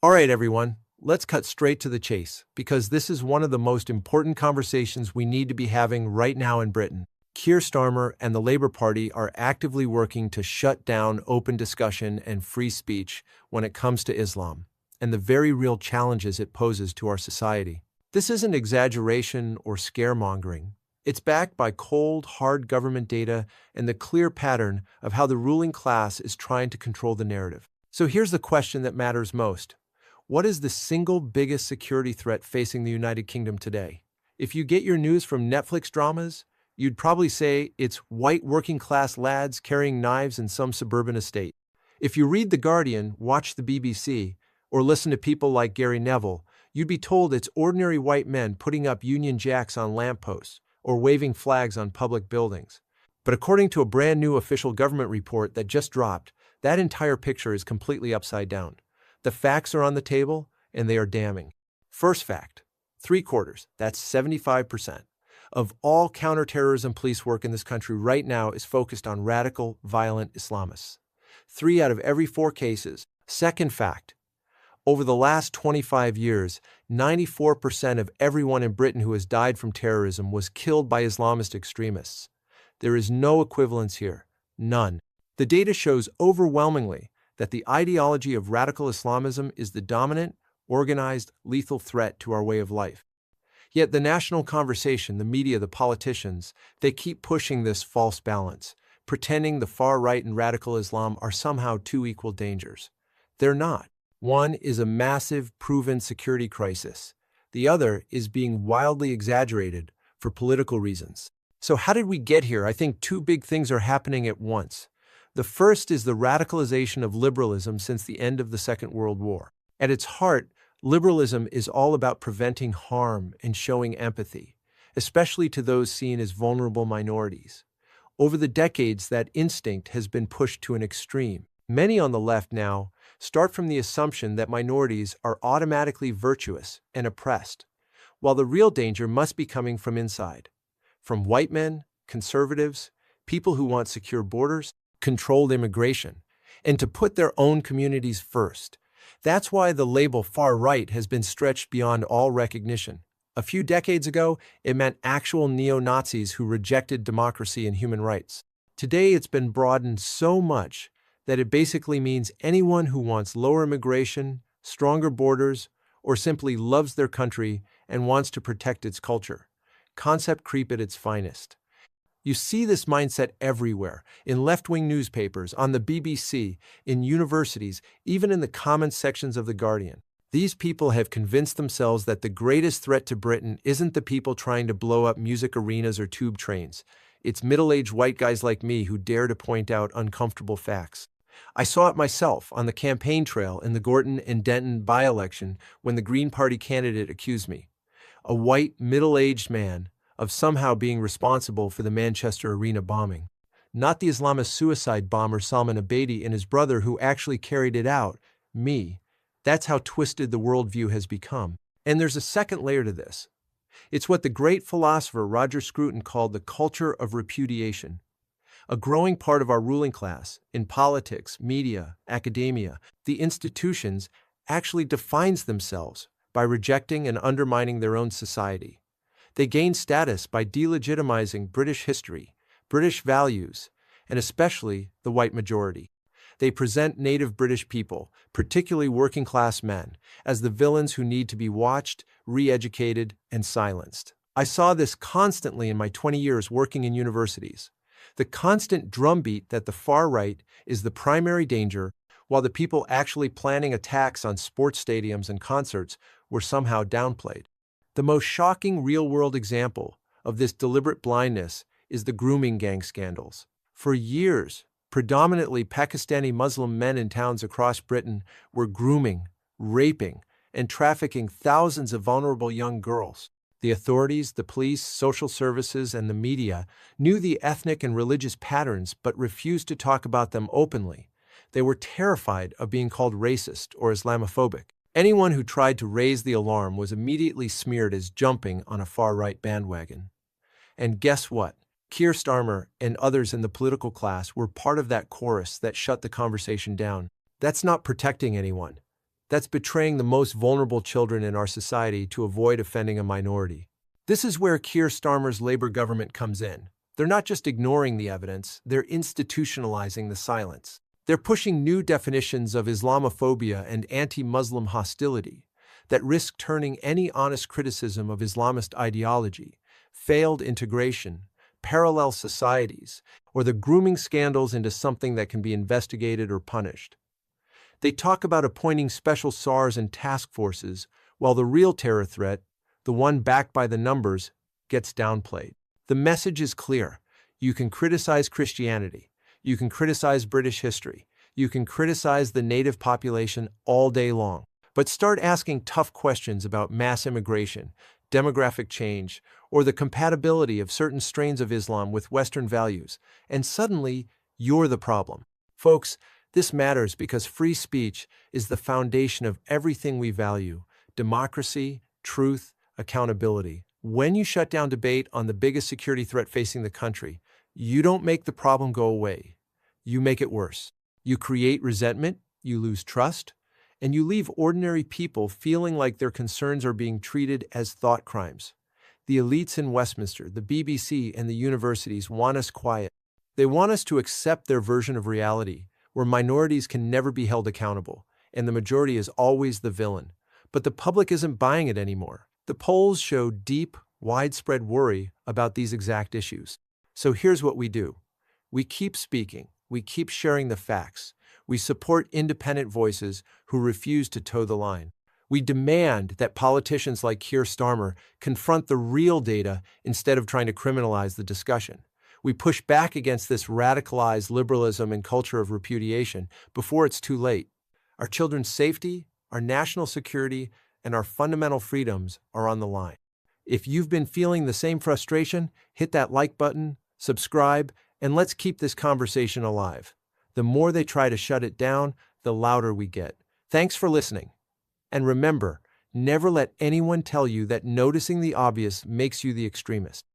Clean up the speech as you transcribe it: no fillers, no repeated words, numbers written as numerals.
All right, everyone, let's cut straight to the chase, because this is one of the most important conversations we need to be having right now in Britain. Keir Starmer and the Labour Party are actively working to shut down open discussion and free speech when it comes to Islam, and the very real challenges it poses to our society. This isn't exaggeration or scaremongering. It's backed by cold, hard government data and the clear pattern of how the ruling class is trying to control the narrative. So here's the question that matters most. What is the single biggest security threat facing the United Kingdom today? If you get your news from Netflix dramas, you'd probably say it's white working-class lads carrying knives in some suburban estate. If you read The Guardian, watch the BBC, or listen to people like Gary Neville, you'd be told it's ordinary white men putting up Union Jacks on lampposts or waving flags on public buildings. But according to a brand new official government report that just dropped, that entire picture is completely upside down. The facts are on the table, and they are damning. First fact, 3/4, that's 75%, of all counterterrorism police work in this country right now is focused on radical, violent Islamists. 3 out of every 4 cases. Second fact, over the last 25 years, 94% of everyone in Britain who has died from terrorism was killed by Islamist extremists. There is no equivalence here. None. The data shows overwhelmingly that the ideology of radical Islamism is the dominant, organized, lethal threat to our way of life. Yet the national conversation, the media, the politicians, they keep pushing this false balance, pretending the far right and radical Islam are somehow two equal dangers. They're not. One is a massive, proven security crisis. The other is being wildly exaggerated for political reasons. So how did we get here? I think 2 big things are happening at once. The first is the radicalization of liberalism since the end of the Second World War. At its heart, liberalism is all about preventing harm and showing empathy, especially to those seen as vulnerable minorities. Over the decades, that instinct has been pushed to an extreme. Many on the left now start from the assumption that minorities are automatically virtuous and oppressed, while the real danger must be coming from inside. From white men, conservatives, people who want secure borders, controlled immigration, and to put their own communities first. That's why the label far right has been stretched beyond all recognition. A few decades ago, it meant actual neo-Nazis who rejected democracy and human rights. Today, it's been broadened so much that it basically means anyone who wants lower immigration, stronger borders, or simply loves their country and wants to protect its culture. Concept creep at its finest. You see this mindset everywhere, in left-wing newspapers, on the BBC, in universities, even in the comments sections of The Guardian. These people have convinced themselves that the greatest threat to Britain isn't the people trying to blow up music arenas or tube trains. It's middle-aged white guys like me who dare to point out uncomfortable facts. I saw it myself on the campaign trail in the Gorton and Denton by-election when the Green Party candidate accused me, a white, middle-aged man, of somehow being responsible for the Manchester Arena bombing. Not the Islamist suicide bomber Salman Abedi and his brother who actually carried it out, me. That's how twisted the worldview has become. And there's a second layer to this. It's what the great philosopher Roger Scruton called the culture of repudiation. A growing part of our ruling class, in politics, media, academia, the institutions, actually defines themselves by rejecting and undermining their own society. They gain status by delegitimizing British history, British values, and especially the white majority. They present native British people, particularly working-class men, as the villains who need to be watched, re-educated, and silenced. I saw this constantly in my 20 years working in universities. The constant drumbeat that the far right is the primary danger, while the people actually planning attacks on sports stadiums and concerts were somehow downplayed. The most shocking real-world example of this deliberate blindness is the grooming gang scandals. For years, predominantly Pakistani Muslim men in towns across Britain were grooming, raping, and trafficking thousands of vulnerable young girls. The authorities, the police, social services, and the media knew the ethnic and religious patterns but refused to talk about them openly. They were terrified of being called racist or Islamophobic. Anyone who tried to raise the alarm was immediately smeared as jumping on a far-right bandwagon. And guess what? Keir Starmer and others in the political class were part of that chorus that shut the conversation down. That's not protecting anyone. That's betraying the most vulnerable children in our society to avoid offending a minority. This is where Keir Starmer's Labour government comes in. They're not just ignoring the evidence, they're institutionalizing the silence. They're pushing new definitions of Islamophobia and anti-Muslim hostility that risk turning any honest criticism of Islamist ideology, failed integration, parallel societies, or the grooming scandals into something that can be investigated or punished. They talk about appointing special SARs and task forces, while the real terror threat, the one backed by the numbers, gets downplayed. The message is clear. You can criticize Christianity. You can criticize British history. You can criticize the native population all day long. But start asking tough questions about mass immigration, demographic change, or the compatibility of certain strains of Islam with Western values, and suddenly, you're the problem. Folks, this matters because free speech is the foundation of everything we value: democracy, truth, accountability. When you shut down debate on the biggest security threat facing the country, you don't make the problem go away. You make it worse. You create resentment, you lose trust, and you leave ordinary people feeling like their concerns are being treated as thought crimes. The elites in Westminster, the BBC, and the universities want us quiet. They want us to accept their version of reality, where minorities can never be held accountable, and the majority is always the villain. But the public isn't buying it anymore. The polls show deep, widespread worry about these exact issues. So here's what we do. We keep speaking. We keep sharing the facts. We support independent voices who refuse to toe the line. We demand that politicians like Keir Starmer confront the real data instead of trying to criminalize the discussion. We push back against this radicalized liberalism and culture of repudiation before it's too late. Our children's safety, our national security, and our fundamental freedoms are on the line. If you've been feeling the same frustration, hit that like button, subscribe, and let's keep this conversation alive. The more they try to shut it down, the louder we get. Thanks for listening. And remember, never let anyone tell you that noticing the obvious makes you the extremist.